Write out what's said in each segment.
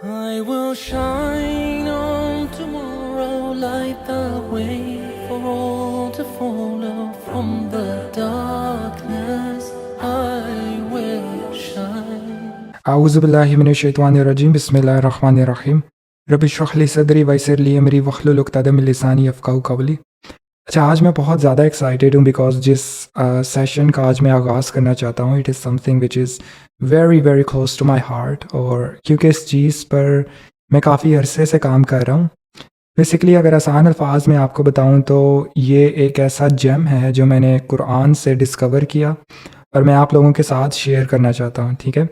I will shine on tomorrow, light the way for all to follow. From the darkness I will shine. اعوذ باللہ من الشیطان الرجیم بسم اللہ الرحمن الرحیم رب اشرح لی صدری ویسر لی امری واحلل عقدۃ من لسانی یفقہوا قولی۔ اچھا، آج میں بہت زیادہ ایکسائٹیڈ ہوں بیکاز جس سیشن کا آج میں آغاز کرنا چاہتا ہوں it is something which is very very close to my heart, اور کیونکہ اس چیز پر میں کافی عرصے سے کام کر رہا ہوں۔ بیسیکلی اگر آسان الفاظ میں آپ کو بتاؤں تو یہ ایک ایسا جیم ہے جو میں نے قرآن سے ڈسکور کیا اور میں آپ لوگوں کے ساتھ شیئر کرنا چاہتا ہوں، ٹھیک ہے؟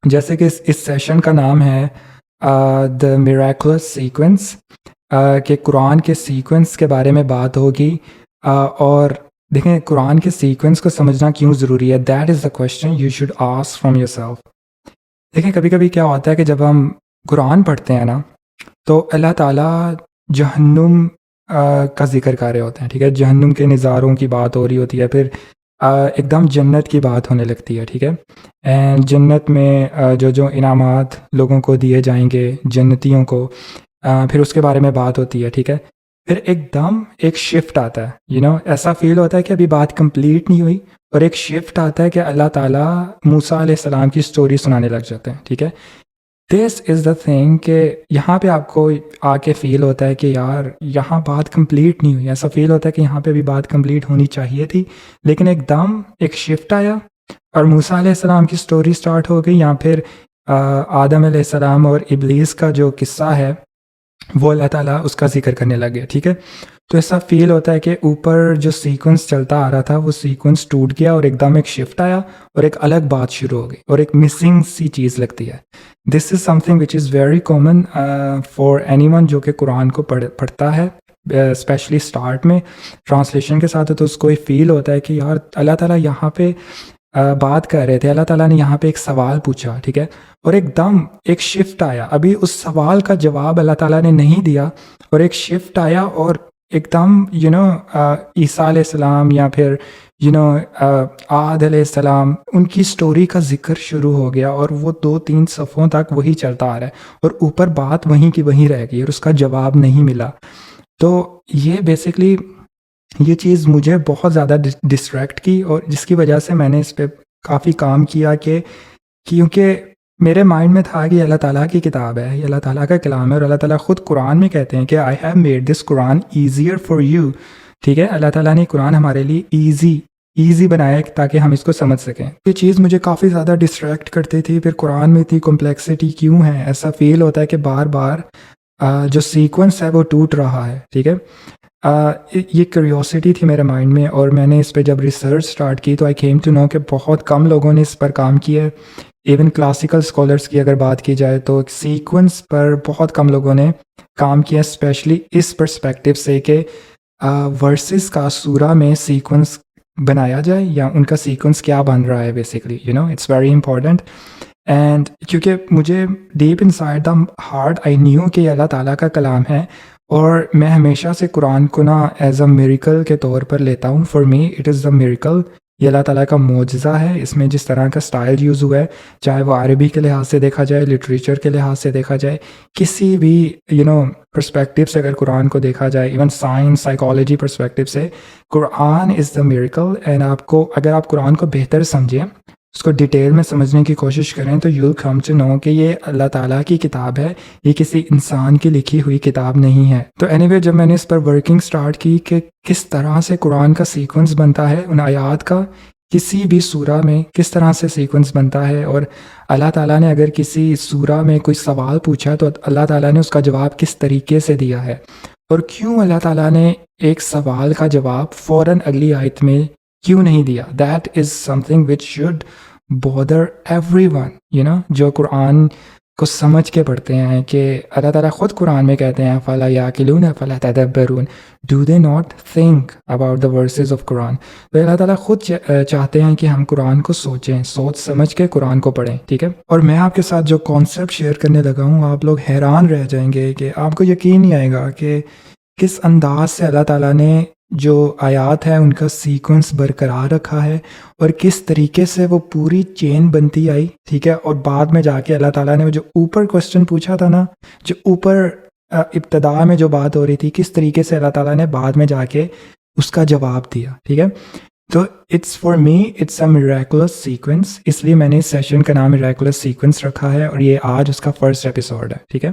جیسے کہ اس سیشن کا نام ہے دا میریکلس سیکوینس، کہ قرآن کے سیکوینس کے بارے میں بات ہوگی، اور دیکھیں قرآن کے سیکوینس کو سمجھنا کیوں ضروری ہے، that is the question you should ask from your self. دیکھیں کبھی کبھی کیا ہوتا ہے کہ جب ہم قرآن پڑھتے ہیں نا تو اللہ تعالیٰ جہنم کا ذکر کر رہے ہوتے ہیں، ٹھیک ہے؟ جہنم کے نظاروں کی بات ہو رہی ہوتی ہے، پھر ایک دم جنت کی بات ہونے لگتی ہے، ٹھیک ہے؟ اینڈ جنت میں جو انعامات لوگوں کو دیے جائیں گے جنتیوں کو، پھر اس کے بارے میں بات ہوتی ہے، ٹھیک ہے؟ پھر ایک دم ایک شفٹ آتا ہے، ایسا فیل ہوتا ہے کہ ابھی بات کمپلیٹ نہیں ہوئی، اور ایک شفٹ آتا ہے کہ اللہ تعالیٰ موسیٰ علیہ السلام کی سٹوری سنانے لگ جاتے ہیں، ٹھیک ہے؟ دس از دا تھنگ کہ یہاں پہ آپ کو آ کے فیل ہوتا ہے کہ یار یہاں بات کمپلیٹ نہیں ہوئی، ایسا فیل ہوتا ہے کہ یہاں پہ بھی بات کمپلیٹ ہونی چاہیے تھی، لیکن ایک دم ایک شفٹ آیا اور موسیٰ علیہ السلام کی سٹوری سٹارٹ ہو گئی، یا پھر آدم علیہ السلام اور ابلیس کا جو قصہ ہے وہ اللہ تعالیٰ اس کا ذکر کرنے لگے، ٹھیک ہے؟ تو ایسا فیل ہوتا ہے کہ اوپر جو سیکوینس چلتا آ رہا تھا وہ سیکوینس ٹوٹ گیا اور ایک دم ایک شفٹ آیا اور ایک الگ بات شروع ہو گئی اور ایک مسنگ سی چیز لگتی ہے۔ This is something which is very common for anyone جو کہ قرآن کو پڑھتا ہے، اسپیشلی اسٹارٹ میں ٹرانسلیشن کے ساتھ، تو اس کو یہ فیل ہوتا ہے کہ یار اللہ تعالیٰ یہاں پہ بات کر رہے تھے، اللہ تعالیٰ نے یہاں پہ ایک سوال پوچھا، ٹھیک ہے؟ اور ایک دم ایک شفٹ آیا، ابھی اس سوال کا جواب اللہ تعالیٰ نے نہیں دیا اور ایک شفٹ آیا، اور ایک دم عیسیٰ علیہ السلام یا پھر عاد علیہ السلام ان کی سٹوری کا ذکر شروع ہو گیا، اور وہ 2-3 صفحوں تک وہی چلتا آ رہا ہے اور اوپر بات وہیں کی وہیں رہ گئی اور اس کا جواب نہیں ملا۔ تو یہ بیسکلی یہ چیز مجھے بہت زیادہ ڈسٹریکٹ کی، اور جس کی وجہ سے میں نے اس پہ کافی کام کیا، کیونکہ میرے مائنڈ میں تھا کہ اللہ تعالیٰ کی کتاب ہے، یہ اللہ تعالیٰ کا کلام ہے، اور اللہ تعالیٰ خود قرآن میں کہتے ہیں کہ I have made this Quran easier for you, ٹھیک ہے؟ اللہ تعالیٰ نے قرآن ہمارے لیے ایزی بنایا تاکہ ہم اس کو سمجھ سکیں۔ یہ چیز مجھے کافی زیادہ ڈسٹریکٹ کرتی تھی، پھر قرآن میں اتنی کمپلیکسٹی کیوں ہے، ایسا فیل ہوتا ہے کہ بار بار جو سیکوینس ہے وہ ٹوٹ رہا ہے، ٹھیک ہے؟ یہ کیوریوسٹی تھی میرے مائنڈ میں، اور میں نے اس پہ جب ریسرچ سٹارٹ کی تو آئی کیم ٹو نو کہ بہت کم لوگوں نے اس پر کام کیا ہے۔ ایون کلاسیکل اسکالرس کی اگر بات کی جائے تو سیکوینس پر بہت کم لوگوں نے کام کیا، اسپیشلی اس پرسپیکٹو سے کہ ورسز کا سورہ میں سیکوینس بنایا جائے یا ان کا سیکوینس کیا بن رہا ہے، basically it's very important. And کیونکہ مجھے deep inside the heart I knew کہ یہ اللہ تعالیٰ کا کلام ہے، اور میں ہمیشہ سے قرآن کو نا ایز اے میریکل کے طور پر لیتا ہوں۔ For me it is the miracle, یہ اللہ تعالیٰ کا معجزہ ہے۔ اس میں جس طرح کا سٹائل یوز ہوا ہے، چاہے وہ عربی کے لحاظ سے دیکھا جائے، لٹریچر کے لحاظ سے دیکھا جائے، کسی بھی پرسپیکٹیو سے اگر قرآن کو دیکھا جائے، ایون سائنس سائیکالوجی پرسپیکٹیو سے، قرآن از دا میریکل۔ اینڈ اگر آپ قرآن کو بہتر سمجھیں، اس کو ڈیٹیل میں سمجھنے کی کوشش کریں، تو یو کم ٹو نو کہ یہ اللہ تعالیٰ کی کتاب ہے، یہ کسی انسان کی لکھی ہوئی کتاب نہیں ہے۔ تو اینی وے جب میں نے اس پر ورکنگ سٹارٹ کی کہ کس طرح سے قرآن کا سیکوینس بنتا ہے، ان آیات کا کسی بھی سورہ میں کس طرح سے سیکوینس بنتا ہے، اور اللہ تعالیٰ نے اگر کسی سورہ میں کوئی سوال پوچھا تو اللہ تعالیٰ نے اس کا جواب کس طریقے سے دیا ہے، اور کیوں اللہ تعالیٰ نے ایک سوال کا جواب فوراً اگلی آیت میں کیوں نہیں دیا۔ That is something which should bother every one, جو قرآن کو سمجھ کے پڑھتے ہیں، کہ اللہ تعالیٰ خود قرآن میں کہتے ہیں فَلَا يَعْقِلُونَ فَلَا تَدَبَّرُونَ، do they not think about the verses of Quran. تو اللہ تعالیٰ خود چاہتے ہیں کہ ہم قرآن کو سوچ سمجھ کے قرآن کو پڑھیں، ٹھیک ہے؟ اور میں آپ کے ساتھ جو کانسیپٹ شیئر کرنے لگا ہوں، آپ لوگ حیران رہ جائیں گے کہ آپ کو یقین نہیں آئے گا کہ کس انداز سے اللہ تعالیٰ نے جو آیات ہیں ان کا سیکوینس برقرار رکھا ہے اور کس طریقے سے وہ پوری چین بنتی آئی، ٹھیک ہے. اور بعد میں جا کے اللہ تعالیٰ نے جو اوپر کوشچن پوچھا تھا نا، جو اوپر ابتدا میں جو بات ہو رہی تھی، کس طریقے سے اللہ تعالیٰ نے بعد میں جا کے اس کا جواب دیا، ٹھیک ہے. تو it's for me it's a miraculous sequence, اس لیے میں نے اس سیشن کا نام میریکولس سیکوینس رکھا ہے، اور یہ آج اس کا فرسٹ ایپیسوڈ ہے، ٹھیک ہے.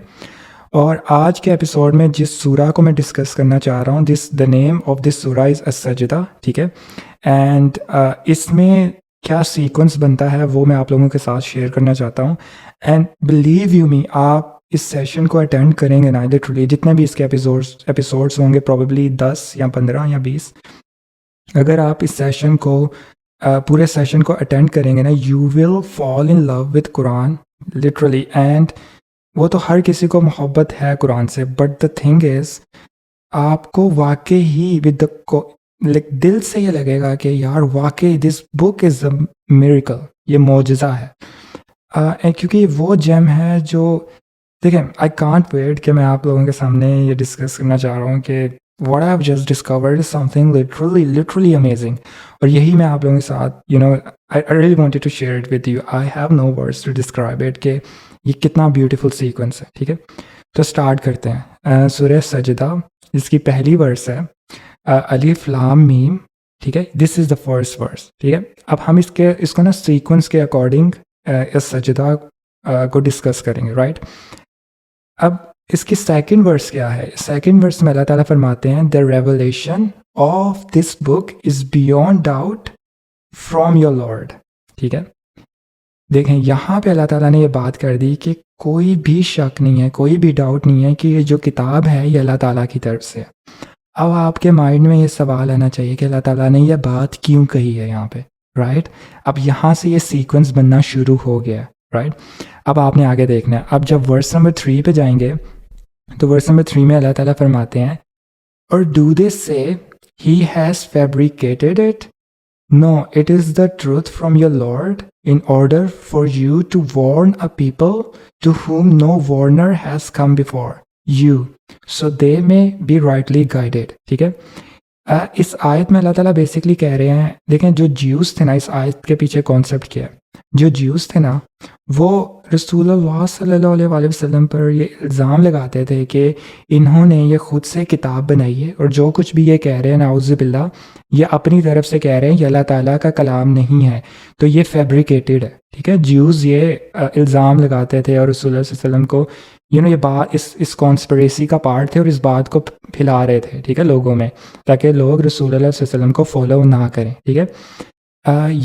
اور آج کے ایپیسوڈ میں جس سورہ کو میں ڈسکس کرنا چاہ رہا ہوں، دا نیم آف دس سورہ از السجدہ، ٹھیک ہے. اینڈ اس میں کیا سیکوینس بنتا ہے وہ میں آپ لوگوں کے ساتھ شیئر کرنا چاہتا ہوں. اینڈ بلیو یو می، آپ اس سیشن کو اٹینڈ کریں گے نا، لٹرلی جتنے بھی اس کے ایپیسوڈس ہوں گے، پروبیبلی 10 یا 15 یا 20، اگر آپ اس سیشن کو پورے سیشن کو اٹینڈ کریں گے نا، you will fall in love with قرآن لٹرلی. اینڈ وہ تو ہر کسی کو محبت ہے قرآن سے، بٹ دا تھنگ از آپ کو واقعی ہی ود دل سے یہ لگے گا کہ یار واقعی دس بک از اے میریکل، یہ معجزہ ہے. کیونکہ یہ وہ جیم ہے جو دیکھیں، آئی کانٹ ویٹ کہ میں آپ لوگوں کے سامنے یہ ڈسکس کرنا چاہ رہا ہوں کہ what I've just discovered is something literally amazing. اور یہی میں آپ لوگوں کے ساتھ I really wanted to share it with you. I have no words to describe it کہ یہ کتنا بیوٹیفل سیکوینس ہے، ٹھیک ہے. تو سٹارٹ کرتے ہیں. سورہ سجدہ، جس کی پہلی ورس ہے الف لام میم، ٹھیک ہے. دس از دا فرسٹ ورس، ٹھیک ہے. اب ہم اس کو نا سیکوینس کے اکارڈنگ اس سجدہ کو ڈسکس کریں گے، رائٹ. اب اس کی سیکنڈ ورس کیا ہے؟ سیکنڈ ورس میں اللہ تعالیٰ فرماتے ہیں the revelation of this book is beyond doubt from your lord, ٹھیک ہے. دیکھیں یہاں پہ اللہ تعالیٰ نے یہ بات کر دی کہ کوئی بھی شک نہیں ہے، کوئی بھی ڈاؤٹ نہیں ہے کہ یہ جو کتاب ہے یہ اللہ تعالیٰ کی طرف سے. اب آپ کے مائنڈ میں یہ سوال آنا چاہیے کہ اللہ تعالیٰ نے یہ بات کیوں کہی ہے یہاں پہ، رائٹ. اب یہاں سے یہ سیکوینس بننا شروع ہو گیا، رائٹ. اب آپ نے آگے دیکھنا ہے. اب جب ورس نمبر 3 پہ جائیں گے تو ورس نمبر 3 میں اللہ تعالیٰ فرماتے ہیں اور ڈو دس سے he has fabricated it, no it is the truth from your Lord in order for you to warn a people to whom no warner has come before you so they may be rightly guided. ٹھیک ہے. اس آیت میں اللہ تعالیٰ basically کہہ رہے ہیں، دیکھیں جو جیوز تھے نا، اس آیت کے پیچھے کانسیپٹ کیا ہے. جو جیوز تھے نا وہ رسول اللہ صلی اللہ علیہ وآلہ وسلم پر یہ الزام لگاتے تھے کہ انہوں نے یہ خود سے کتاب بنائی ہے، اور جو کچھ بھی یہ کہہ رہے ہیں نعوذ باللہ، یہ اپنی طرف سے کہہ رہے ہیں، یہ اللہ تعالیٰ کا کلام نہیں ہے، تو یہ فیبریکیٹڈ ہے. ٹھیک ہے. جیوز یہ الزام لگاتے تھے اور رسول اللہ صلی اللہ علیہ وسلم کو یہ بات اس کانسپریسی کا پارٹ تھے، اور اس بات کو پھیلا رہے تھے، ٹھیک ہے، لوگوں میں، تاکہ لوگ رسول اللہ صلی اللہ علیہ وسلم کو فالو نہ کریں. ٹھیک ہے.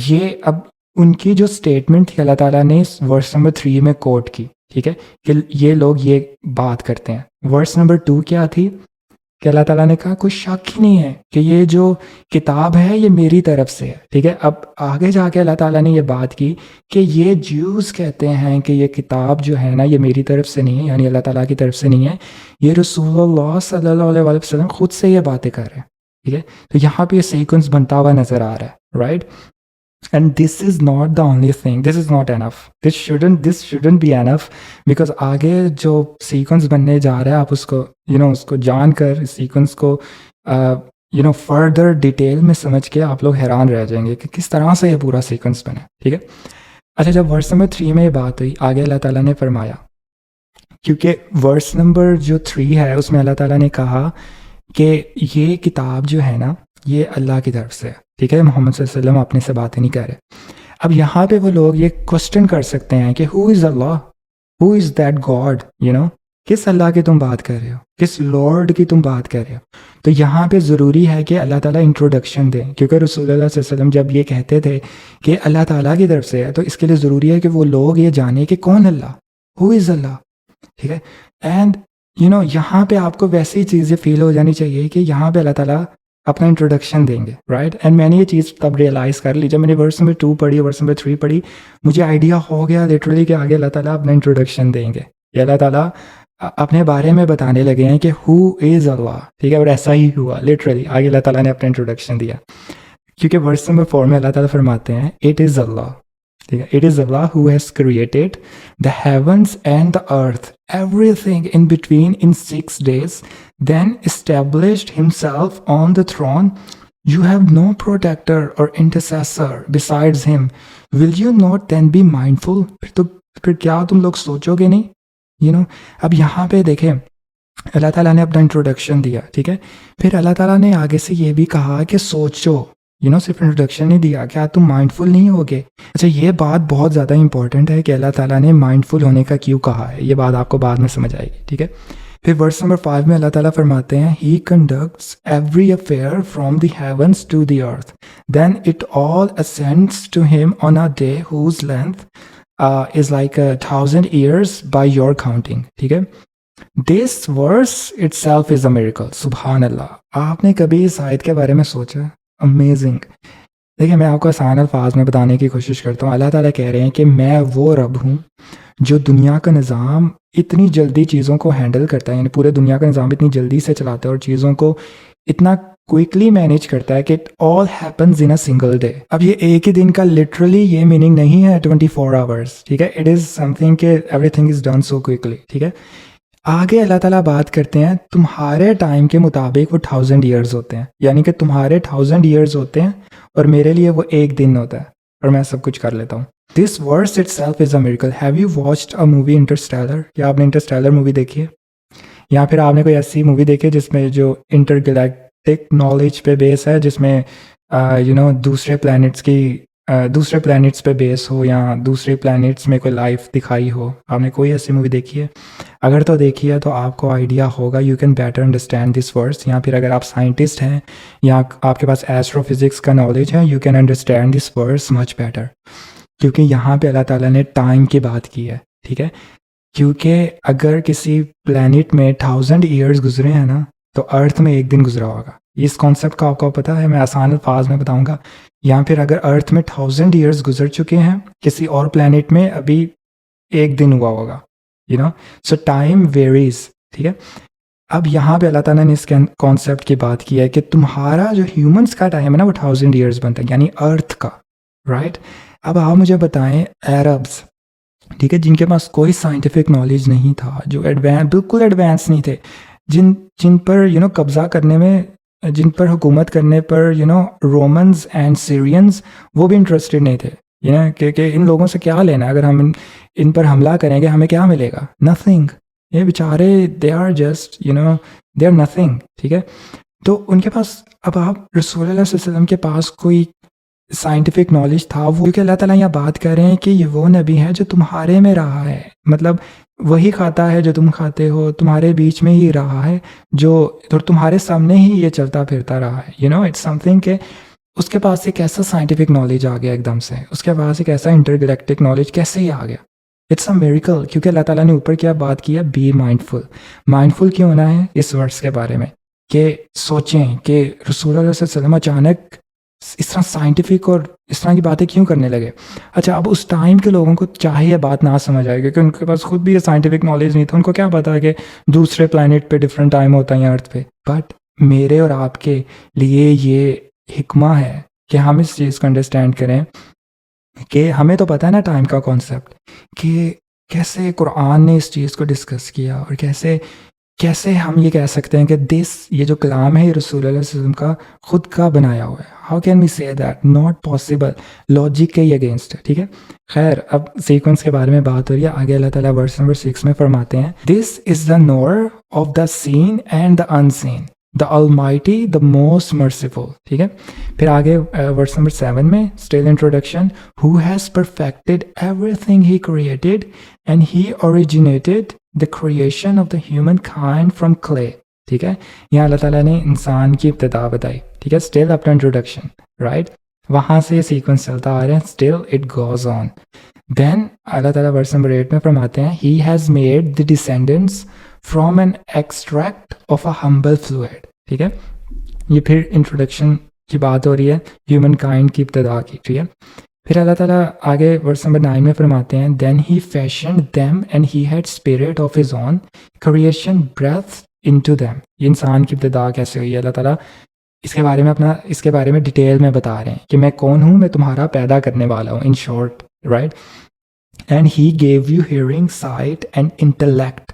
یہ اب ان کی جو اسٹیٹمنٹ تھی اللہ تعالیٰ نے اس ورس نمبر 3 میں کوٹ کی، ٹھیک ہے، کہ یہ لوگ یہ بات کرتے ہیں. ورس نمبر 2 کیا تھی کہ اللہ تعالیٰ نے کہا کوئی شک ہی نہیں ہے کہ یہ جو کتاب ہے یہ میری طرف سے ہے. ٹھیک ہے. اب آگے جا کے اللہ تعالیٰ نے یہ بات کی کہ یہ جیوز کہتے ہیں کہ یہ کتاب جو ہے نا یہ میری طرف سے نہیں ہے، یعنی اللہ تعالیٰ کی طرف سے نہیں ہے، یہ رسول اللہ صلی اللہ علیہ وآلہ وسلم خود سے یہ باتیں کر رہے ہیں. ٹھیک ہے. تو یہاں پہ یہ سیکوینس بنتا ہوا نظر آ رہا ہے، right. And this is not the only thing. This is not enough. This shouldn't be enough because آگے جو سیکوینس بننے جا رہا ہے آپ اس کو اس کو جان کر اس سیکوینس کو فردر ڈیٹیل میں سمجھ کے آپ لوگ حیران رہ جائیں گے کہ کس طرح سے یہ پورا سیکوینس بنے. ٹھیک ہے. اچھا، جب ورس نمبر 3 میں یہ بات ہوئی، آگے اللہ تعالیٰ نے فرمایا، کیونکہ ورس نمبر جو 3 ہے اس میں اللہ تعالیٰ نے کہا کہ یہ کتاب جو ہے نا یہ اللہ کی طرف سے ہے. ٹھیک ہے. محمد صلی اللہ علیہ وسلم اپنے سے باتیں نہیں کہہ رہے. اب یہاں پہ وہ لوگ یہ کوسچن کر سکتے ہیں کہ ہو از اللہ، ہو از دیٹ گاڈ، کس اللہ کی تم بات کر رہے ہو، کس لارڈ کی تم بات کر رہے ہو. تو یہاں پہ ضروری ہے کہ اللہ تعالیٰ انٹروڈکشن دیں، کیونکہ رسول اللہ صلی اللہ علیہ وسلم جب یہ کہتے تھے کہ اللہ تعالیٰ کی طرف سے ہے تو اس کے لیے ضروری ہے کہ وہ لوگ یہ جانیں کہ کون اللہ، ہو از اللہ. ٹھیک ہے. اینڈ یہاں پہ آپ کو ویسی چیزیں فیل ہو جانی چاہیے کہ یہاں پہ اللہ تعالیٰ اپنا انٹروڈکشن دیں گے، رائٹ. اینڈ میں نے یہ چیز تب ریئلائز کر لی جب میں نے ورس نمبر 2 پڑھی، ورس نمبر 3 پڑھی، مجھے آئیڈیا ہو گیا لٹرلی کہ آگے اللہ تعالیٰ اپنا انٹروڈکشن دیں گے، یا اللہ تعالیٰ اپنے بارے میں بتانے لگے ہیں کہ ہو از اللہ. ٹھیک ہے. اور ایسا ہی ہوا لٹرلی، آگے اللہ تعالیٰ نے اپنا انٹروڈکشن دیا، کیونکہ ورس نمبر 4 میں اللہ تعالیٰ فرماتے ہیں اٹ از اللہ. ٹھیک ہے. It is Allah who has created the heavens and the earth, everything in between in 6 days, then established himself on the throne. You have no protector or intercessor besides him. Will you not then be mindful? پھر کیا تم لوگ سوچو گے نہیں؟ اب یہاں پہ دیکھیں اللہ تعالیٰ نے اپنا انٹروڈکشن دیا، ٹھیک ہے. پھر اللہ تعالیٰ نے آگے سے یہ بھی کہا کہ سوچو، صرف انٹروڈکشن نہیں دیا، کیا تم مائنڈفل نہیں ہوگے؟ اچھا، یہ بات بہت زیادہ امپورٹنٹ ہے کہ اللہ تعالیٰ نے مائنڈفل ہونے کا کیوں کہا ہے. یہ بات آپ کو بعد میں سمجھ آئے گی، ٹھیک ہے. پھر ورس نمبر 5 میں اللہ تعالیٰ فرماتے ہیں He conducts every affair from the heavens to the earth, then it all ascends to him on a day whose length is like 1,000 years by your counting. ٹھیک ہے. This verse itself is a miracle. سبحان اللہ. آپ نے کبھی اس آیت کے بارے میں سوچا؟ امیزنگ. دیکھیں، میں آپ کو آسان الفاظ میں بتانے کی کوشش کرتا ہوں. اللہ تعالیٰ کہہ رہے ہیں کہ میں وہ رب ہوں جو دنیا کا نظام اتنی جلدی چیزوں کو ہینڈل کرتا ہے، یعنی پورے دنیا کا نظام اتنی جلدی سے چلاتا ہے اور چیزوں کو اتنا کوئکلی مینیج کرتا ہے کہ it all happens in a single day. اب یہ ایک ہی دن کا لٹرلی یہ میننگ نہیں ہے 24 آورس، ٹھیک ہے. اٹ از سم تھنگ کہ every thing is done so quickly, ٹھیک ہے. آگے اللہ تعالیٰ بات کرتے ہیں تمہارے ٹائم کے مطابق وہ 1000 ایئرز ہوتے ہیں، یعنی کہ تمہارے 1000 ایئرز ہوتے ہیں اور میرے لیے وہ ایک دن ہوتا ہے اور میں سب کچھ کر لیتا ہوں. This verse itself is a miracle. Have you watched a movie Interstellar? کیا آپ نے انٹرسٹیلر مووی دیکھی ہے؟ یا پھر آپ نے کوئی ایسی مووی دیکھی جس میں جو انٹر گلیکٹک نالج پہ بیس ہے، جس میں دوسرے پلانٹس پہ بیس ہو یا دوسرے پلانٹس میں کوئی لائف دکھائی ہو؟ آپ نے کوئی ایسی مووی دیکھی ہے؟ اگر تو دیکھی ہے تو آپ کو آئیڈیا ہوگا، you can better understand this verse. یا پھر اگر آپ سائنٹسٹ ہیں یا آپ کے پاس ایسٹرو فزکس کا نالج ہے، you can understand this verse much better. کیونکہ یہاں پہ اللہ تعالیٰ نے ٹائم کی بات کی ہے، ٹھیک ہے. کیونکہ اگر کسی پلانٹ میں 1000 ایئرز گزرے ہیں نا، تو ارتھ میں ایک دن گزرا ہوگا. اس کانسیپٹ کا آپ کو پتہ ہے، میں آسان الفاظ میں بتاؤں گا. یا پھر اگر ارتھ میں 1000 ایئرز گزر چکے ہیں، کسی اور پلانٹ میں ابھی ایک دن ہوا ہوگا، سو ٹائم ویریز، ٹھیک ہے. اب یہاں پہ اللہ تعالیٰ نے اس کے کانسیپٹ کی بات کی ہے کہ تمہارا جو ہیومنس کا ٹائم ہے نا، وہ 1000 ایئرز بنتا ہے، یعنی ارتھ کا، رائٹ. اب آپ مجھے بتائیں عربس، ٹھیک ہے، جن کے پاس کوئی سائنٹیفک نالج نہیں تھا، جو بالکل ایڈوانس نہیں تھے، جن پر قبضہ کرنے میں، جن پر حکومت کرنے پر رومنز اینڈ سیرینز وہ بھی انٹرسٹڈ نہیں تھے، کہ ان لوگوں سے کیا لینا، اگر ہم ان پر حملہ کریں گے ہمیں کیا ملے گا؟ نتھنگ. یہ بیچارے they are just they are nothing, ٹھیک ہے. تو ان کے پاس، اب آپ رسول اللہ صلی اللہ علیہ وسلم کے پاس کوئی سائنٹیفک نالج تھا، وہ کیونکہ اللہ تعالیٰ یہاں بات کر رہے ہیں کہ یہ وہ نبی ہے جو تمہارے میں رہا ہے، مطلب وہی کھاتا ہے جو تم کھاتے ہو، تمہارے بیچ میں ہی رہا ہے، جو تمہارے سامنے ہی یہ چلتا پھرتا رہا ہے. اٹس سم تھنگ کہ اس کے پاس ایک ایسا سائنٹیفک نالج آ گیا ایک دم سے، اس کے پاس ایک ایسا انٹر گلیکٹک نالج کیسے ہی آ گیا؟ It's a miracle. کیونکہ اللہ تعالیٰ نے اوپر کیا بات کی ہے؟ Be mindful. مائنڈفل کیوں ہونا ہے اس ورڈس کے بارے میں؟ کہ سوچیں کہ رسول اللہ صلی اللہ علیہ وسلم اچانک اس طرح سائنٹیفک اور اس طرح کی باتیں کیوں کرنے لگے. اچھا، اب اس ٹائم کے لوگوں کو چاہے یہ بات نہ سمجھ آئے، کیونکہ ان کے پاس خود بھی یہ سائنٹیفک نالج نہیں تھا. ان کو کیا پتا کہ دوسرے پلانٹ پہ ڈفرینٹ ٹائم ہوتا ہے یا ارتھ پہ. بٹ میرے اور آپ کے لیے یہ حکمہ ہے کہ ہم اس چیز کو انڈرسٹینڈ کریں کہ ہمیں تو پتہ ہے نا ٹائم کا کانسیپٹ، کہ کیسے قرآن نے اس چیز کو ڈسکس کیا، اور کیسے ہم یہ کہہ سکتے ہیں کہ یہ جو کلام ہے یہ رسول اللہ صلی اللہ علیہ وسلم کا خود کا بنایا ہوا ہے. ہاؤ کین وی سے دیٹ؟ Not possible. لاجک کے ہی اگینسٹ ہے، ٹھیک ہے. خیر، اب سیکوینس کے بارے میں بات ہو رہی ہے. آگے اللہ تعالیٰ ورس نمبر 6 میں فرماتے ہیں this is the knower of the seen and the unseen, the almighty the most merciful. ٹھیک ہے. پھر آگے ورس نمبر 7 میں still introduction, who has perfected everything he created and he originated the creation of the human kind from clay. ٹھیک ہے. یہاں اللہ تعالیٰ نے انسان کی ابتدا بتائی، ٹھیک ہے. اسٹل اپنا انٹروڈکشن، رائٹ، وہاں سے سیکوینس چلتا آ رہا ہے. Still it goes on. Then Allah تعالیٰ ورس نمبر 8 میں فرماتے ہیں he has made the descendants from an extract of a humble fluid. ٹھیک ہے. یہ پھر انٹروڈکشن کی بات ہو رہی ہے ہیومن کائنڈ کی ابتدا کی. ٹھیک ہے. پھر اللہ تعالیٰ آگے ورس نمبر 9 میں فرماتے ہیں then he fashioned them and he had spirit of his own creation breath into them. یہ انسان کی ابتدا کیسے ہوئی ہے؟ اللہ تعالیٰ اس کے بارے میں ڈیٹیل میں بتا رہے ہیں کہ میں کون ہوں، میں تمہارا پیدا کرنے والا ہوں. In short right? And he gave you hearing, sight and intellect.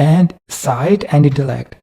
and sight and intellect,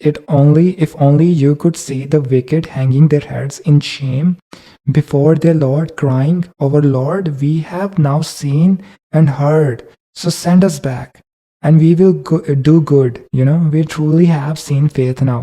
if only you could see the wicked hanging their heads in shame before their Lord, crying, our Lord, we have now seen and heard, so send us back and we will do good, you know, we truly have seen faith now.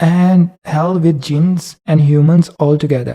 hell with jinns and humans all together.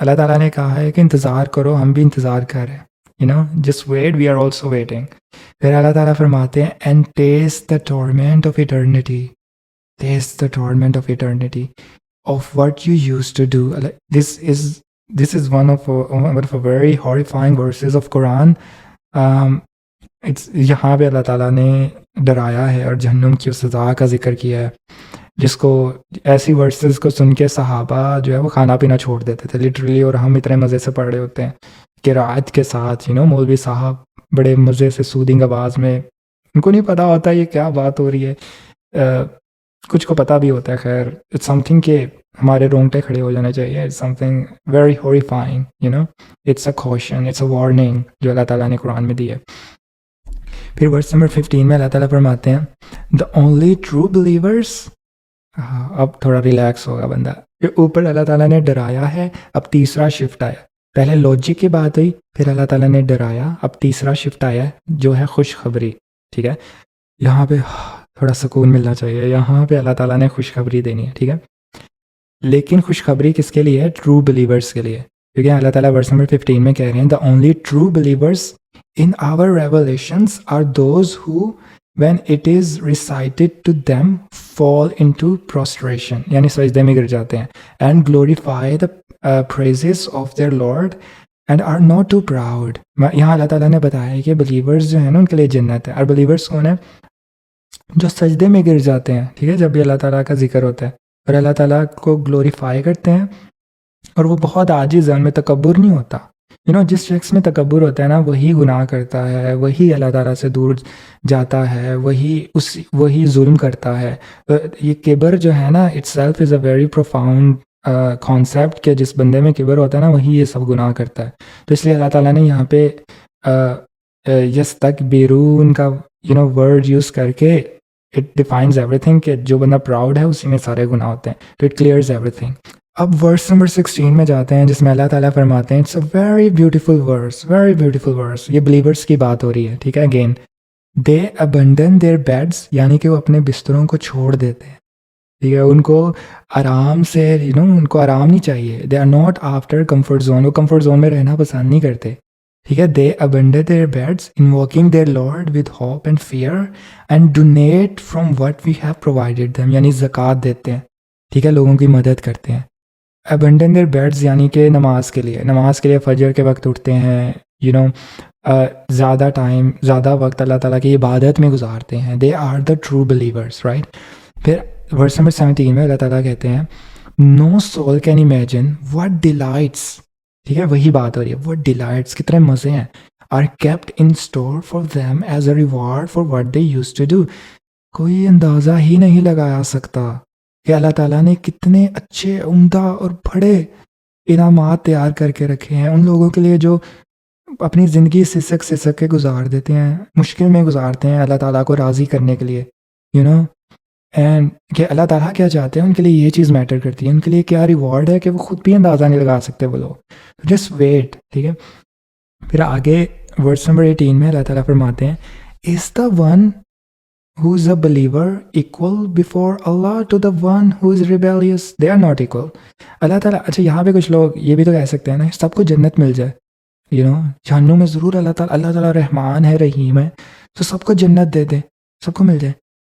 اللہ تعالیٰ نے کہا ہے کہ انتظار کرو، ہم بھی انتظار کر رہے ہیں. Just wait, we are also waiting. پھر اللہ تعالیٰ فرماتے ہیں and taste the torment of eternity, taste the torment of eternity of what you used to do. This is one of a very horrifying verses of Quran. It's یہاں پہ اللہ تعالیٰ نے ڈرایا ہے اور جہنم کی سزا کا ذکر کیا ہے، جس کو ایسی ورسز کو سن کے صحابہ جو ہے وہ کھانا پینا چھوڑ دیتے تھے لٹرلی. اور ہم اتنے مزے سے پڑھ رہے ہوتے ہیں قرات کے ساتھ، مولوی صاحب بڑے مزے سے سودنگ آواز میں، ان کو نہیں پتہ ہوتا یہ کیا بات ہو رہی ہے، کچھ کو پتہ بھی ہوتا ہے. خیر اٹس سم تھنگ کہ ہمارے رونگٹے کھڑے ہو جانے چاہیے. It's something very horrifying. It's a caution, it's a warning جو اللہ تعالیٰ نے قرآن میں دی ہے. پھر ورس نمبر 15 میں اللہ تعالیٰ فرماتے ہیں دا اونلی ٹرو بلیورس. اب تھوڑا ریلیکس ہوگا بندہ. پھر اوپر اللہ تعالیٰ نے ڈرایا ہے، اب تیسرا شفٹ آیا. پہلے لاجک کی بات ہوئی، پھر اللہ تعالیٰ نے ڈرایا، اب تیسرا شفٹ آیا جو ہے خوشخبری. ٹھیک ہے، یہاں پہ تھوڑا سکون ملنا چاہیے. یہاں پہ اللہ تعالیٰ نے خوشخبری دینی ہے. ٹھیک ہے، لیکن خوشخبری کس کے لیے ہے؟ ٹرو بلیورس کے لیے. کیونکہ اللہ تعالیٰ ورس نمبر 15 میں کہہ رہے ہیں the only true believers in our revelations are those who when it is recited to them fall into prostration، یعنی سجدے میں گر جاتے ہیں، and glorify the praises of their Lord and are not too proud. یہاں اللہ تعالیٰ نے بتایا کہ بلیورز جو ہیں نا ان کے لیے جنت ہے. اور بلیورز کون ہیں؟ جو سجدے میں گر جاتے ہیں. ٹھیک ہے، جب بھی اللہ تعالیٰ کا ذکر ہوتا ہے اور اللہ تعالیٰ کو گلوریفائی کرتے ہیں، اور وہ بہت عاجز ہے، ان میں تکبر نہیں ہوتا. جس شخص میں تکبر ہوتا ہے نا وہی گناہ کرتا ہے، وہی اللہ تعالیٰ سے دور جاتا ہے، وہی ظلم کرتا ہے. یہ کبر جو ہے نا it self is a very profound concept کہ جس بندے میں کبر ہوتا ہے نا وہی یہ سب گناہ کرتا ہے. تو اس لیے اللہ تعالیٰ نے یہاں پہ یستکبرون کا ورڈ یوز کر کے اٹ ڈیفائنز ایوری تھنگ کہ جو بندہ پراؤڈ ہے اسی میں سارے گناہ ہوتے ہیں. تو اٹ کلیئرز ایوری تھنگ. اب ورس نمبر 16 میں جاتے ہیں جس میں اللہ تعالیٰ فرماتے ہیں it's a very beautiful verse, very beautiful verse. یہ بلیورس کی بات ہو رہی ہے. ٹھیک ہے، again they abandon their beds, یعنی کہ وہ اپنے بستروں کو چھوڑ دیتے ہیں. ٹھیک ہے، ان کو آرام سے ان کو آرام نہیں چاہیے. They are not after comfort zone, وہ کمفرٹ زون میں رہنا پسند نہیں کرتے. ٹھیک ہے، they abandon their beds invoking their lord with hope and fear and donate from what we have provided them, یعنی زکوٰۃ دیتے ہیں. ٹھیک ہے، لوگوں کی مدد کرتے ہیں. ابنڈن دیئر بیڈز یعنی کہ نماز کے لیے فجر کے وقت اٹھتے ہیں. زیادہ وقت اللہ تعالیٰ کی عبادت میں گزارتے ہیں. They are the true believers, right. پھر ورس نمبر 17 میں اللہ تعالیٰ کہتے ہیں no soul can imagine what delights. ٹھیک ہے، وہی بات ہو رہی ہے، وٹ ڈیلائٹس، کتنے مزے ہیں. Are kept in store for them as a reward for what they use to do. کوئی اندازہ ہی نہیں لگایا سکتا کہ اللہ تعالیٰ نے کتنے اچھے، عمدہ اور بڑے انعامات تیار کر کے رکھے ہیں ان لوگوں کے لیے جو اپنی زندگی سسک کے گزار دیتے ہیں، مشکل میں گزارتے ہیں اللہ تعالیٰ کو راضی کرنے کے لیے. اینڈ کہ اللہ تعالیٰ کیا چاہتے ہیں، ان کے لیے یہ چیز میٹر کرتی ہے. ان کے لیے کیا ریوارڈ ہے کہ وہ خود بھی اندازہ نہیں لگا سکتے وہ لوگ. Just wait. ٹھیک ہے، پھر آگے ورس نمبر 18 میں اللہ تعالیٰ فرماتے ہیں is the one who is a believer equal before Allah to the one who is rebellious? They are not equal. اللہ تعالیٰ، اچھا یہاں پہ کچھ لوگ یہ بھی تو کہہ سکتے ہیں نا سب کو جنت مل جائے. جہنم میں ضرور اللہ تعالیٰ رحمان ہے، رحیم ہے، تو سب کو جنت دے دے، سب کو مل جائے.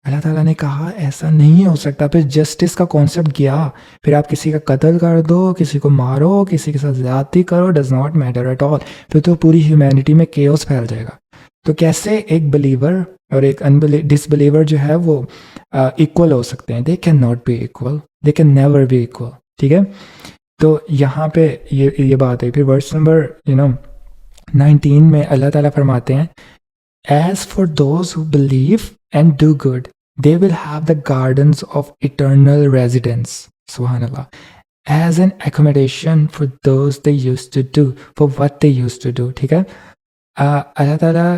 اللہ تعالیٰ نے کہا ایسا نہیں ہو سکتا. پھر جسٹس کا کانسیپٹ گیا، پھر آپ کسی کا قتل کر دو، کسی کو مارو، کسی کے ساتھ زیادتی کرو، does not matter at all. پھر تو پوری ہیومینٹی میں کیوس پھیل جائے گا. تو کیسے ایک بلیور اور ایک ڈس بلیور جو ہے وہ ایکول ہو سکتے ہیں؟ They can not be equal, they can never be equal. ٹھیک ہے، تو یہاں پہ یہ بات ہے. پھر ورس نمبر 19 میں اللہ تعالیٰ فرماتے ہیں as for those who believe and do good they will have the gardens of eternal residence. سبحان اللہ. As an accommodation for those they use to do for what they use to do. ٹھیک ہے، اللہ تعالیٰ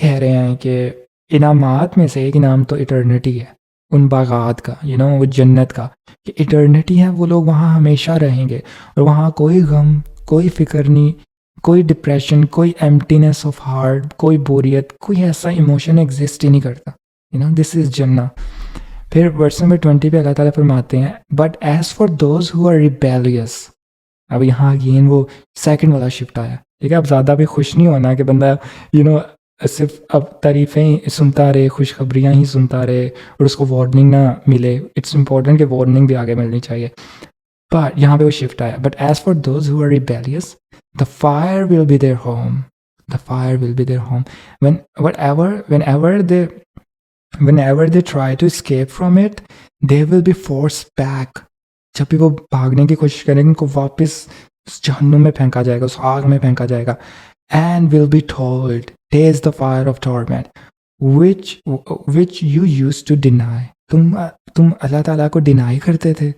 کہہ رہے ہیں کہ انعامات میں سے ایک انعام تو ایٹرنیٹی ہے، ان باغات کا، وہ جنت کا، کہ ایٹرنیٹی ہے، وہ لوگ وہاں ہمیشہ رہیں گے، اور وہاں کوئی غم، کوئی فکر نہیں، کوئی ڈپریشن، کوئی ایمٹینس آف ہارٹ، کوئی بوریت، کوئی ایسا ایموشن ایگزسٹ ہی نہیں کرتا. دس از جنہ. پھر ورس نمبر 20 پہ اللہ تعالیٰ فرماتے ہیں but as for those who are rebellious. اب یہاں اگین وہ سیکنڈ والا شفٹ آیا. ٹھیک ہے, اب زیادہ بھی خوش نہیں ہونا کہ بندہ صرف اب تعریفیں سنتا رہے, خوشخبریاں ہی سنتا رہے اور اس کو وارننگ نہ ملے. اٹس امپورٹنٹ کہ وارننگ بھی آگے ملنی چاہیے. بٹ یہاں پہ وہ شفٹ آیا. But as for those who are rebellious, the fire will be their home. The fire will be their home. Whenever they try to escape from it, they will be forced back. جب بھی وہ بھاگنے کی کوشش کریں گے ان کو واپس اس جہنم میں پھینکا جائے گا, اس آگ میں پھینکا جائے گا. And will be told, taste the fire of torment, which you used to deny. تم اللہ تعالیٰ کو ڈینائی کرتے تھے,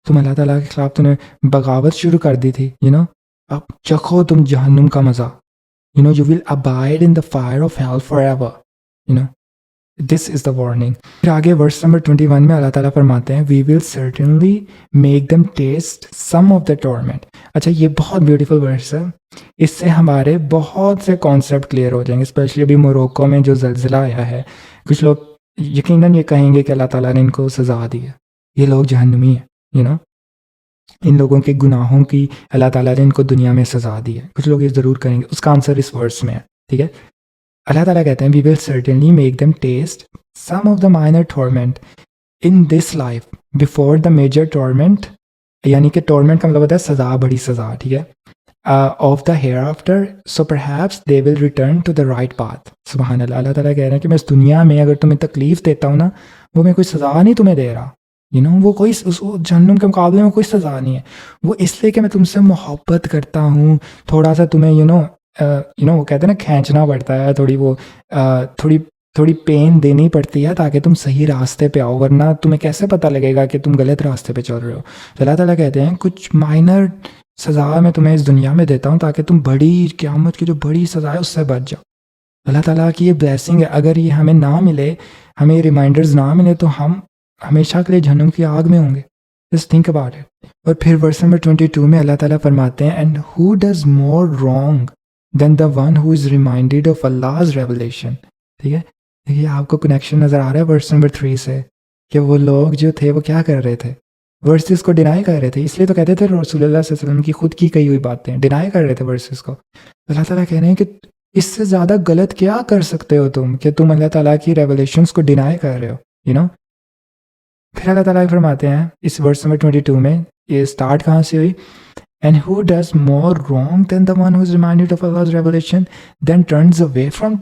تم اللہ تعالیٰ کے خلاف تم نے بغاوت شروع کر دی تھی. اب چکھو تم جہنم کا مزہ. You will abide in the fire of hell forever. This is the warning. پھر آگے ورس نمبر 21 میں اللہ تعالیٰ فرماتے ہیں, we will certainly make them taste some of the torment. اچھا, یہ بہت بیوٹیفل ورس ہے. اس سے ہمارے بہت سے کانسیپٹ کلیئر ہو جائیں گے, اسپیشلی ابھی موروکو میں جو زلزلہ آیا ہے. کچھ لوگ یقیناً یہ کہیں گے کہ اللہ تعالیٰ نے ان کو سزا دی ہے, یہ لوگ جہنمی ہیں. ان لوگوں کے گناہوں کی اللہ تعالیٰ نے ان کو دنیا میں سزا دی ہے. کچھ لوگ یہ ضرور کریں گے. اس کا آنسر اس ورس میں ہے. ٹھیک ہے, اللہ تعالیٰ کہتے ہیں we will certainly make them taste some of the minor torment in this life before the major torment, یعنی کہ torment کا مطلب ہوتا ہے سزا, بڑی سزا. ٹھیک ہے, of the hereafter, so perhaps they will return to the right path. سبحان اللہ. اللہ تعالیٰ کہہ رہے ہیں کہ میں اس دنیا میں اگر تمہیں تکلیف دیتا ہوں نا, وہ میں کوئی سزا نہیں تمہیں دے رہا. وہ کوئی اس جہنم کے مقابلے میں کوئی سزا نہیں ہے. وہ اس لیے کہ میں تم سے محبت کرتا ہوں, تھوڑا سا تمہیں وہ کہتے ہیں نا کھینچنا پڑتا ہے, تھوڑی پین دینی پڑتی ہے تاکہ تم صحیح راستے پہ آؤ, ورنہ تمہیں کیسے پتہ لگے گا کہ تم غلط راستے پہ چل رہے ہو. تو اللہ تعالیٰ کہتے ہیں کچھ مائنر سزا میں تمہیں اس دنیا میں دیتا ہوں تاکہ تم بڑی قیامت کی جو بڑی سزا ہے اس سے بچ جاؤ. اللہ تعالیٰ کی یہ بلیسنگ ہے. اگر یہ ہمیں نہ ملے, ہمیں یہ ریمائنڈرز نہ ملے, تو ہم ہمیشہ کے لیے جہنم کی آگ میں ہوں گے. Just think about it. اور پھر ورس نمبر 22 میں اللہ تعالیٰ فرماتے ہیں, and who does more wrong than the one who is reminded of Allah's revelation. ٹھیک ہے, دیکھیے آپ کو کنیکشن نظر آ رہا ہے ورس نمبر 3 سے, کہ وہ لوگ جو تھے وہ کیا کر رہے تھے, ورسز کو ڈینائی کر رہے تھے. اس لیے تو کہتے تھے رسول اللہ صلی اللہ علیہ وسلم کی خود کی کہی ہوئی باتیں ڈینائی کر رہے تھے ورسز کو. اللہ تعالیٰ کہہ رہے ہیں کہ اس سے زیادہ غلط کیا کر سکتے ہو تم, کہ تم اللہ تعالیٰ کی ریولیشنس کو ڈینائی کر رہے ہو. پھر اللہ تعالیٰ فرماتے ہیں اس ورس نمبر 22 میں, یہ اسٹارٹ کہاں سے ہوئی, and who does more wrong than the one who is reminded of Allah's revelation then turns away from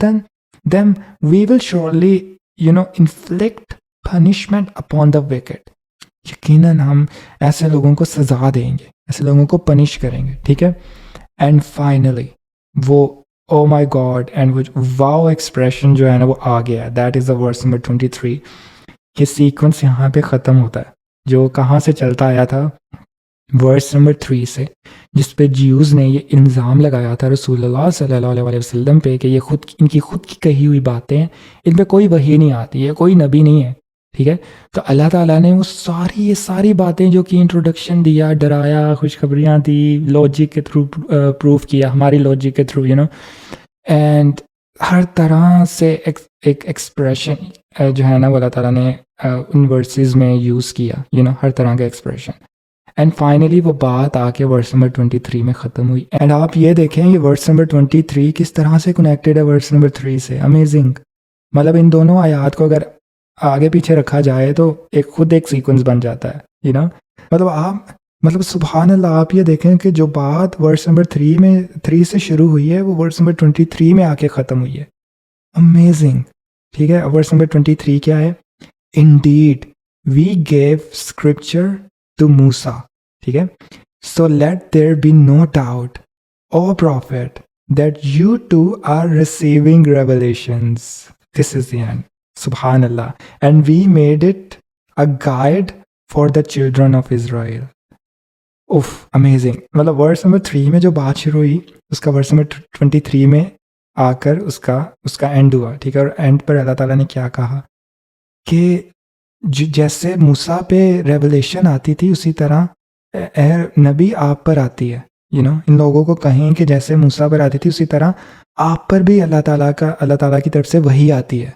them we will surely inflict punishment upon the wicked. یقیناً ہم ایسے لوگوں کو سزا دیں گے, ایسے لوگوں کو پنش کریں گے. ٹھیک ہے, اینڈ فائنلی وہ oh my god and wow expression جو ہے نا وہ آ گیا. That is the verse number 23. یہ سیکوینس یہاں پہ ختم ہوتا ہے جو کہاں سے چلتا آیا تھا, ورس نمبر 3 سے, جس پہ جیوز نے یہ الزام لگایا تھا رسول اللہ صلی اللہ علیہ وسلم پہ کہ یہ ان کی خود کی کہی ہوئی باتیں ہیں, ان پہ کوئی وحی نہیں آتی, یہ کوئی نبی نہیں ہے. ٹھیک ہے, تو اللہ تعالیٰ نے وہ یہ ساری باتیں جو کہ انٹروڈکشن دیا, ڈرایا, خوشخبریاں دی, لاجک کے تھرو پروف کیا, ہماری لاجک کے تھرو اینڈ ہر طرح سے ایک ایکسپریشن جو ہے نا وہ اللہ تعالیٰ نے ان ورسز میں یوز کیا, ہر طرح کا ایکسپریشن. اینڈ فائنلی وہ بات آ کے ورس نمبر 23 میں ختم ہوئی. اینڈ آپ یہ دیکھیں یہ ورس نمبر 23 کس طرح سے کنیکٹڈ ہے ورس نمبر 3 سے. امیزنگ. مطلب ان دونوں آیات کو اگر آگے پیچھے رکھا جائے تو خود ایک سیکوینس بن جاتا ہے. مطلب سبحان اللہ, آپ یہ دیکھیں کہ جو بات ورس نمبر 3 سے شروع ہوئی ہے وہ ورس نمبر 23 میں آ کے ختم ہوئی ہے. امیزنگ. ٹھیک ہے, ورس نمبر 23 کیا ہے, Indeed, we gave scripture to Musa. ٹھیک ہے, so let there be no doubt, O prophet, that you too are receiving revelations. This is the end. سبحان اللہ. And we made it a guide for the children of Israel. Amazing. مطلب verse number 3 میں جو بات شروع ہوئی اس کا ورس number 23 میں آ کر اس کا اینڈ ہوا. ٹھیک ہے, اور اینڈ پر اللہ تعالیٰ نے کیا کہا کہ جیسے موسیٰ پہ ریولیشن آتی تھی اسی طرح اے نبی آپ پر آتی ہے. ان لوگوں کو کہیں کہ جیسے موسیٰ پر آتی تھی اسی طرح آپ پر بھی اللہ تعالیٰ کی طرف سے وحی آتی ہے.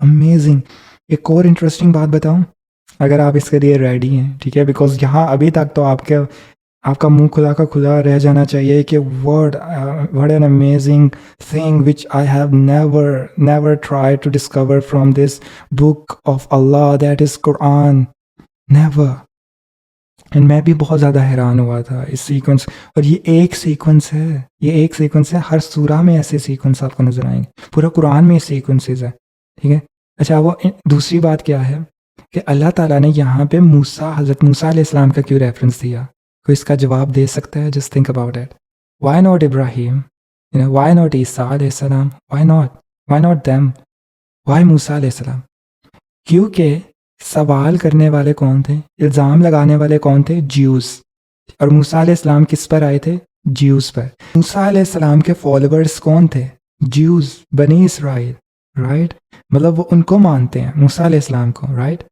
امیزنگ. ایک اور انٹرسٹنگ بات بتاؤں اگر آپ اس کے لیے ریڈی ہیں. ٹھیک ہے, بیکاز یہاں ابھی تک تو آپ کا منہ کھلا کا کھلا رہ جانا چاہیے کہ what an amazing thing which I have never tried to discover from this book of Allah, that is Quran. Never. And میں بھی بہت زیادہ حیران ہوا تھا اس سیکوینس. اور یہ ایک سیکوینس ہے, ہر سورہ میں ایسے سیکوینس آپ کو نظر آئیں گے, پورا قرآن میں سیکوینسز ہیں, ٹھیک ہے. اچھا, وہ دوسری بات کیا ہے کہ اللہ تعالیٰ نے یہاں پہ حضرت موسیٰ علیہ السلام کا کیوں ریفرنس دیا؟ کوئی اس کا جواب دے سکتا ہے؟ Just think about it. Why not Ibrahim? Why not Isa علیہ السلام؟ Why not them? Why Musa علیہ السلام؟ کیونکہ سوال کرنے والے کون تھے, الزام لگانے والے کون تھے؟ جیوز. اور موسیٰ علیہ السلام کس پر آئے تھے؟ جیوز پر. موسیٰ علیہ السلام کے فالوورز کون تھے؟ جیوز, بنی اسرائیل, رائٹ. مطلب وہ ان کو مانتے ہیں, موسیٰ علیہ السلام کو, رائٹ.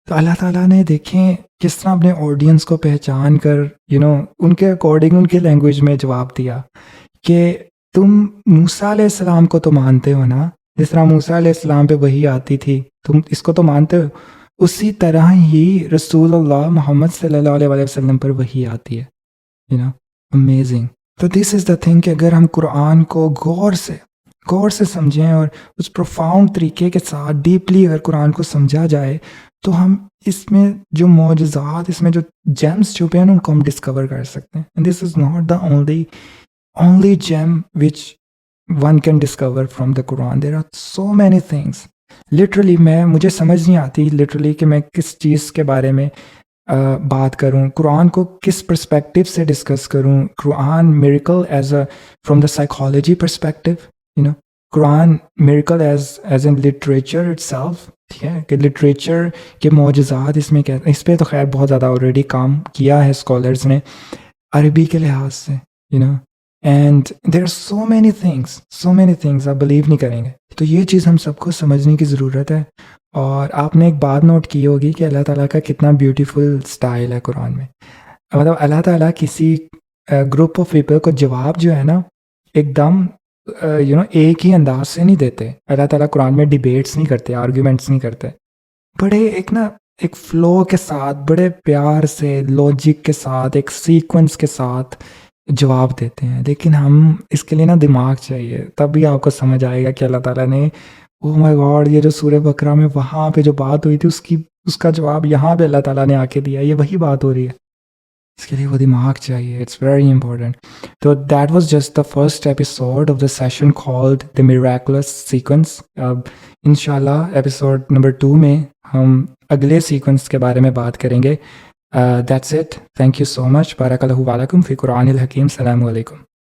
تو اللہ تعالیٰ نے دیکھیں کس طرح اپنے آڈینس کو پہچان کر ان کے اکارڈنگ ان کے لینگویج میں جواب دیا کہ تم موسیٰ علیہ السلام کو تو مانتے ہو نا, جس طرح موسیٰ علیہ السلام پہ وحی آتی تھی, تم اس کو تو مانتے ہو, اسی طرح ہی رسول اللہ محمد صلی اللہ علیہ وسلم پر وحی آتی ہے. امیزنگ. تو دس از دا تھنگ کہ اگر ہم قرآن کو غور سے سمجھیں اور اس پروفاؤنڈ طریقے کے ساتھ ڈیپلی اگر قرآن کو سمجھا جائے تو ہم اس میں جو معجزات, اس میں جو جیمز چھپے ہیں ان کو ہم ڈسکور کر سکتے ہیں. And this is not the only gem which one can discover from the Quran. There are so many things. Literally مجھے سمجھ نہیں آتی لٹرلی کہ میں کس چیز کے بارے میں بات کروں, قرآن کو کس پرسپیکٹیو سے ڈسکس کروں. Quran miracle as a from the psychology perspective, Quran miracle as an literature itself, ٹھیک ہے, کہ لٹریچر کے معجزات اس میں کہتے ہیں. اس پہ تو خیر بہت زیادہ آلریڈی کام کیا ہے اسکالرز نے عربی کے لحاظ سے, and there are so many things آپ بلیو نہیں کریں گے. تو یہ چیز ہم سب کو سمجھنے کی ضرورت ہے. اور آپ نے ایک بات نوٹ کی ہوگی کہ اللہ تعالیٰ کا کتنا بیوٹیفل سٹائل ہے قرآن میں. مطلب اللہ تعالیٰ کسی گروپ آف پیپل کو جواب جو ہے نا ایک دم ایک ہی انداز سے نہیں دیتے. اللہ تعالیٰ قرآن میں ڈیبیٹس نہیں کرتے, آرگیومنٹس نہیں کرتے, بڑے ایک فلو کے ساتھ, بڑے پیار سے, لاجک کے ساتھ, ایک سیکوینس کے ساتھ جواب دیتے ہیں. لیکن ہم اس کے لیے دماغ چاہیے, تب بھی آپ کو سمجھ آئے گا کہ اللہ تعالیٰ نے اوہ مائی گاڈ یہ جو سورہ بقرہ میں وہاں پہ جو بات ہوئی تھی اس کا جواب یہاں پہ اللہ تعالیٰ نے آ کے دیا, یہ وہی بات ہو رہی ہے. اس کے لیے وہ دماغ چاہیے. It's very important. تو that was just the first episode of the session called the miraculous sequence. اب انشاءاللہ ایپیسوڈ نمبر 2 میں ہم اگلے سیکوینس کے بارے میں بات کریں گے. That's it. Thank you so much. Barakallahu alaikum fi Quran al Hakim. Assalamu alaikum.